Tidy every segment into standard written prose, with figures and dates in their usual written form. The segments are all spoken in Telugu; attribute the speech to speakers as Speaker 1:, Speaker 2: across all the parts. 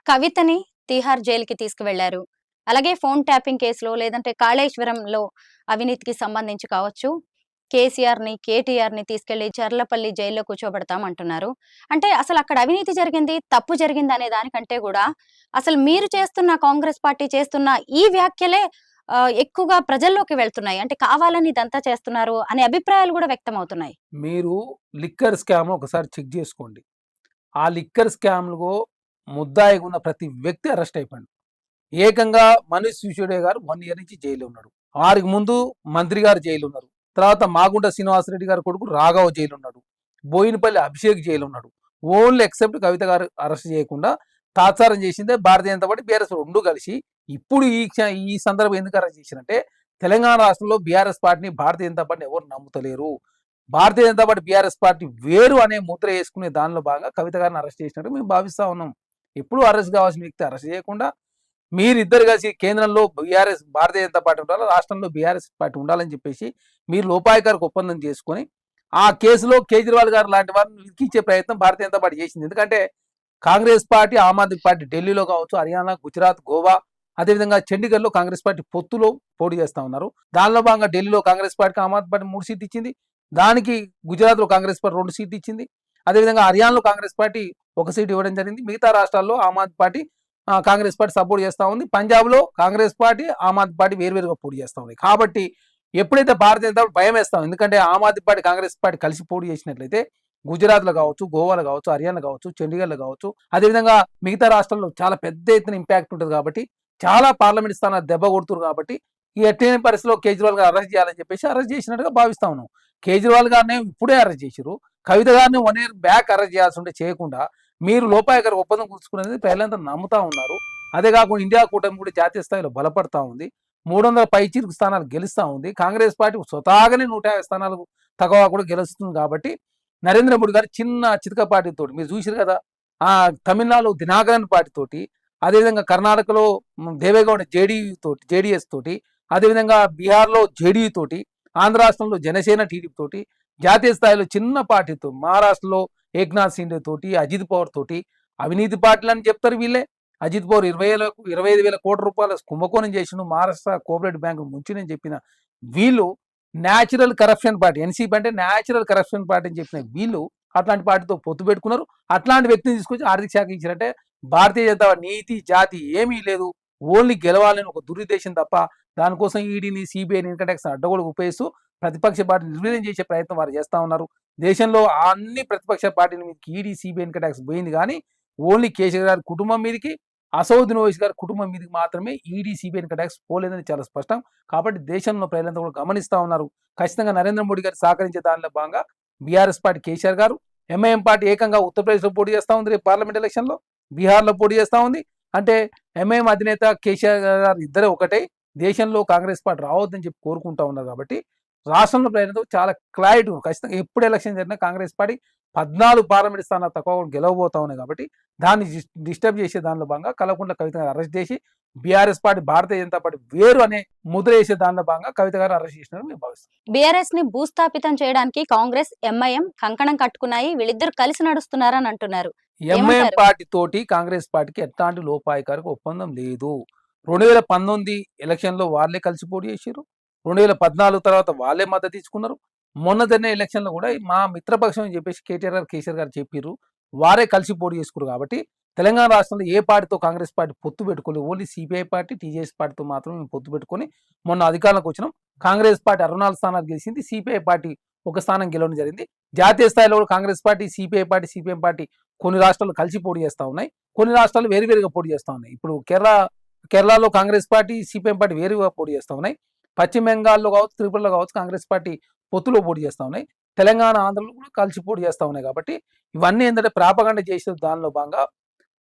Speaker 1: కవితని తిహార్ జైలుకి తీసుకువెళ్లారు. అలాగే ఫోన్ ట్యాపింగ్ కేసులో లేదంటే కాళేశ్వరంలో అవినీతికి సంబంధించి కావచ్చు. కేసీఆర్‌ని, కేటీఆర్‌ని తీసుకెళ్లి చర్లపల్లి జైల్లో కూర్చోబెడతామంటున్నారు. అంటే అసలు అక్కడ అవినీతి జరిగింది, తప్పు జరిగిందనే దానికంటే గూడా అసలు మీరు చేస్తున్న కాంగ్రెస్ పార్టీ చేస్తున్న ఈ వ్యాఖ్యలే ఎక్కువగా ప్రజల్లోకి వెళ్తున్నాయి. అంటే కావాలని ఇదంతా చేస్తున్నారు అనే అభిప్రాయాలు గూడా వ్యక్తమవుతున్నాయి.
Speaker 2: మీరు లిక్కర్ స్కామ్ ఒకసారి చెక్ చేసుకోండి. ఆ లిక్కర్ స్కామ్‌లో ముద్దాయిగా ఉన్న ప్రతి వ్యక్తి అరెస్ట్ అయిపోయిండు. ఏకంగా మనీష్ సిసోడియా గారు 1 ఇయర్ నుంచి జైల్‌లో ఉన్నాడు. వారికి ముందు మంత్రి గారు జైల్‌లో ఉన్నారు. తర్వాత మాగుంట శ్రీనివాసరెడ్డి గారి కొడుకు రాఘవ్ జైల్‌లో ఉన్నాడు. బోయినపల్లి అభిషేక్ జైల్‌లో ఉన్నాడు. ఓన్లీ ఎక్సెప్ట్ కవిత గారు అరెస్ట్ చేయకుండా తాత్సారం చేసిందే భారతీయ జనతా పార్టీ, బీఆర్ఎస్ 2 కలిసి ఇప్పుడు ఈ సందర్భం ఎందుకు అరెస్ట్ చేశారంటే తెలంగాణ రాష్ట్రంలో బీఆర్ఎస్ పార్టీని, భారతీయ జనతా పార్టీని ఎవరు నమ్ముతలేరు. Bharatiya Janata party, BRS party వేరు అనే ముద్ర వేసుకునే దానిలో భాగంగా కవిత గారిని అరెస్ట్ చేసినట్టు మేము భావిస్తా ఉన్నాం. ఎప్పుడు అరెస్ట్ కావాల్సిన వ్యక్తి అరెస్ట్ చేయకుండా మీరిద్దరు కలిసి కేంద్రంలో బీఆర్ఎస్, భారతీయ జనతా పార్టీ ఉండాలి, రాష్ట్రంలో బీఆర్ఎస్ పార్టీ ఉండాలని చెప్పేసి మీరు లోపాయకారికి ఒప్పందం చేసుకొని ఆ కేసులో కేజ్రీవాల్ గారు లాంటి వారిని ఇరికించే ప్రయత్నం భారతీయ జనతా పార్టీ చేసింది. ఎందుకంటే కాంగ్రెస్ పార్టీ, ఆమ్ ఆద్మీ పార్టీ ఢిల్లీలో కావచ్చు, హర్యానా, గుజరాత్, గోవా, అదేవిధంగా చండీగఢ్లో కాంగ్రెస్ పార్టీ పొత్తులో పోటీ చేస్తా ఉన్నారు. దానిలో భాగంగా ఢిల్లీలో కాంగ్రెస్ పార్టీకి ఆమ్ ఆద్మీ పార్టీ 3 సీట్లు ఇచ్చింది. దానికి గుజరాత్లో కాంగ్రెస్ పార్టీ 2 సీట్లు ఇచ్చింది. అదేవిధంగా హర్యానాలో కాంగ్రెస్ పార్టీ 1 సీటు ఇవ్వడం జరిగింది. మిగతా రాష్ట్రాల్లో Aam Aadmi party, Congress party support చేస్తూ ఉంది. పంజాబ్లో కాంగ్రెస్ పార్టీ, ఆమ్ ఆద్మీ పార్టీ వేరువేరుగా పోటీ చేస్తూ ఉంది. కాబట్టి ఎప్పుడైతే భారతీయ జనతా పార్టీ భయం వేస్తాం, ఎందుకంటే ఆమ్ ఆద్మీ పార్టీ, కాంగ్రెస్ పార్టీ కలిసి పోటీ చేసినట్లయితే గుజరాత్లో కావచ్చు, గోవాలో కావచ్చు, హర్యానా కావచ్చు, చండీగఢ్లో కావచ్చు, అదేవిధంగా మిగతా రాష్ట్రాల్లో చాలా పెద్ద ఎత్తున ఇంపాక్ట్ ఉంటుంది. కాబట్టి చాలా పార్లమెంట్ స్థానాలు దెబ్బ కొడుతున్నారు. కాబట్టి ఈ ఎట్టైన పరిస్థితిలో కేజ్రీవాల్ గారు అరెస్ట్ చేయాలని చెప్పేసి అరెస్ట్ చేసినట్టుగా భావిస్తా ఉన్నాం. కేజ్రీవాల్ గారిని ఇప్పుడే అరెస్ట్ చేశారు. కవిత గారిని 1 ఇయర్ బ్యాక్ అరెస్ట్ చేయాల్సి ఉంటే చేయకుండా మీరు లోపాయకర ఒప్పందం కూర్చుకునేది ప్రజలంతా నమ్ముతా ఉన్నారు. అదే కాకుండా ఇండియా కూటమి కూడా జాతీయ స్థాయిలో బలపడతా ఉంది. 300 పైచిలుకు స్థానాలు గెలుస్తూ ఉంది. కాంగ్రెస్ పార్టీ స్వతహాగానే 150 స్థానాలు తక్కువ కూడా గెలుస్తుంది. కాబట్టి నరేంద్ర మోడీ గారు చిన్న చితకపాటితో మీరు చూసారు కదా, తమిళనాడులో దినాకరన్ పార్టీతోటి, అదేవిధంగా కర్ణాటకలో దేవేగౌడ జేడీఎస్ తోటి, అదేవిధంగా బీహార్లో జేడీయూ తోటి, ఆంధ్ర రాష్ట్రంలో జనసేన టీడీపీ తోటి, జాతీయ స్థాయిలో చిన్న పార్టీతో మహారాష్ట్రలో ఏక్నాథ్ షిండే తోటి, అజిత్ పవార్ తోటి, అవినీతి పార్టీలు అని చెప్తారు వీళ్ళే. అజిత్ పవార్ 25,000 కోట్ల రూపాయల కుంభకోణం చేసిన మహారాష్ట్ర కోఆపరేటివ్ బ్యాంకు ముంచినని చెప్పిన వీళ్ళు న్యాచురల్ కరప్షన్ పార్టీ, ఎన్సీపీ అంటే న్యాచురల్ కరప్షన్ పార్టీ అని చెప్పిన వీళ్ళు అట్లాంటి పార్టీతో పొత్తు పెట్టుకున్నారు. అట్లాంటి వ్యక్తిని తీసుకొచ్చి ఆర్థిక శాఖ ఇచ్చారంటే భారతీయ జనతా నీతి జాతి ఏమీ లేదు. ఓన్లీ గెలవాలని ఒక దురుద్దేశం తప్ప దానికోసం ఈడీని, సిబిఐని, ఇన్కమ్ ట్యాక్స్ అడ్డగోలుగా ఉపయోగిస్తూ ప్రతిపక్ష పార్టీని నిర్వీర్యం చేసే ప్రయత్నం వారు చేస్తూ ఉన్నారు. దేశంలో అన్ని ప్రతిపక్ష పార్టీల మీదకి ఈడీ, సిబిఐ, ఇన్కమ్ ట్యాక్స్ పోయింది. కానీ ఓన్లీ కేసీఆర్ గారి కుటుంబం మీదకి, అసౌద్దీన్ ఓవైసీ గారి కుటుంబం మీదకి మాత్రమే ఈడీ, సిబిఐ, ఇన్కమ్ ట్యాక్స్ పోలేదని చాలా స్పష్టం. కాబట్టి దేశంలో ప్రజలంతా కూడా గమనిస్తూ ఉన్నారు. ఖచ్చితంగా నరేంద్ర మోడీ గారు సహకరించే దానిలో భాగంగా బీఆర్ఎస్ పార్టీ కేసీఆర్ గారు, ఎంఐఎం పార్టీ ఏకంగా ఉత్తరప్రదేశ్లో పోటీ చేస్తూ ఉంది. రేపు పార్లమెంట్ ఎలక్షన్లో బీహార్లో పోటీ చేస్తూ ఉంది. అంటే ఎంఐఎం అధినేత కేసీఆర్ గారు ఇద్దరే ఒకటే, దేశంలో కాంగ్రెస్ పార్టీ రావద్దని చెప్పి కోరుకుంటా ఉన్నారు. కాబట్టి రాష్ట్రంలో ప్రజలతో చాలా క్లారిటీ ఖచ్చితంగా ఎప్పుడు ఎలక్షన్ జరిగినా కాంగ్రెస్ పార్టీ 14 పార్లమెంట్ స్థానాలు తక్కువ గెలవబోతా ఉన్నాయి. కాబట్టి దాన్ని డిస్టర్బ్ చేసే దానిలో భాగంగా కల్వకుంట్ల కవిత గారు అరెస్ట్ చేసి BRS party, Bharatiya Janata party వేరు అనే ముద్ర వేసే దానిలో భాగంగా కవిత గారు అరెస్ట్ చేసినారని మేము భావిస్తాం.
Speaker 1: బీఆర్ఎస్ ని భూస్థాపితం చేయడానికి కాంగ్రెస్, ఎంఐఎం కంకణం కట్టుకున్నాయి. వీళ్ళిద్దరు కలిసి నడుస్తున్నారని అంటున్నారు.
Speaker 2: ఎంఐఎం పార్టీ తోటి కాంగ్రెస్ పార్టీకి ఎట్లాంటి లోపాయకారికి ఒప్పందం లేదు. 2019 ఎలక్షన్లో వాళ్ళే కలిసి పోటీ చేశారు. 2014 తర్వాత వాళ్ళే మద్దతు తీసుకున్నారు. మొన్న జరిగిన ఎలక్షన్లో కూడా మా మిత్రపక్షం అని చెప్పేసి కేసీఆర్ గారు చెప్పారు. వారే కలిసి పోటీ చేసుకున్నారు. కాబట్టి తెలంగాణ రాష్ట్రంలో ఏ పార్టీతో కాంగ్రెస్ పార్టీ పొత్తు పెట్టుకోలేదు. ఓన్లీ సిపిఐ పార్టీ, టీజేఎస్ పార్టీతో మాత్రం మేము పొత్తు పెట్టుకొని మొన్న అధికారంలోకి వచ్చినాం. కాంగ్రెస్ పార్టీ 64 స్థానాలు గెలిచింది. సిపిఐ పార్టీ 1 స్థానం గెలవడం జరిగింది. జాతీయ స్థాయిలో కూడా Congress party, CPI party, CPM party కొన్ని రాష్ట్రాలు కలిసి పోటీ చేస్తూ ఉన్నాయి. కొన్ని రాష్ట్రాలు వేరువేరుగా పోటీ చేస్తూ ఉన్నాయి. ఇప్పుడు కేరళలో కాంగ్రెస్ పార్టీ, సిపిఎం పార్టీ వేరుగా పోటీ చేస్తూ ఉన్నాయి. పశ్చిమ బెంగాల్లో కావచ్చు, త్రిపురలో కావచ్చు కాంగ్రెస్ పార్టీ పొత్తులో పోటీ చేస్తూ ఉన్నాయి. తెలంగాణ, ఆంధ్రలో కూడా కలిసి పోటీ చేస్తూ ఉన్నాయి. కాబట్టి ఇవన్నీ ఏంటంటే ప్రాపగండ చేసే దానిలో భాగంగా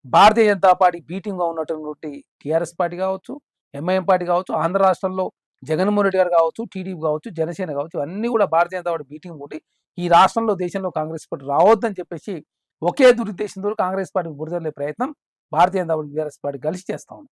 Speaker 2: భారతీయ జనతా పార్టీ బీటింగ్గా ఉన్నటువంటి టీఆర్ఎస్ పార్టీ కావచ్చు, ఎంఐఎం పార్టీ కావచ్చు, ఆంధ్ర రాష్ట్రంలో జగన్మోహన్ రెడ్డి గారు కావచ్చు, టీడీపీ కావచ్చు, జనసేన కావచ్చు, అన్నీ కూడా భారతీయ జనతా పార్టీ బీటింగ్ కొట్టి ఈ రాష్ట్రంలో, దేశంలో కాంగ్రెస్ పార్టీ రావద్దని చెప్పేసి ఒకే దురుద్దేశంతో కాంగ్రెస్ పార్టీ బురదలే ప్రయత్నం Bharatiya Janata party, BRS party కలిసి చేస్తా ఉంది.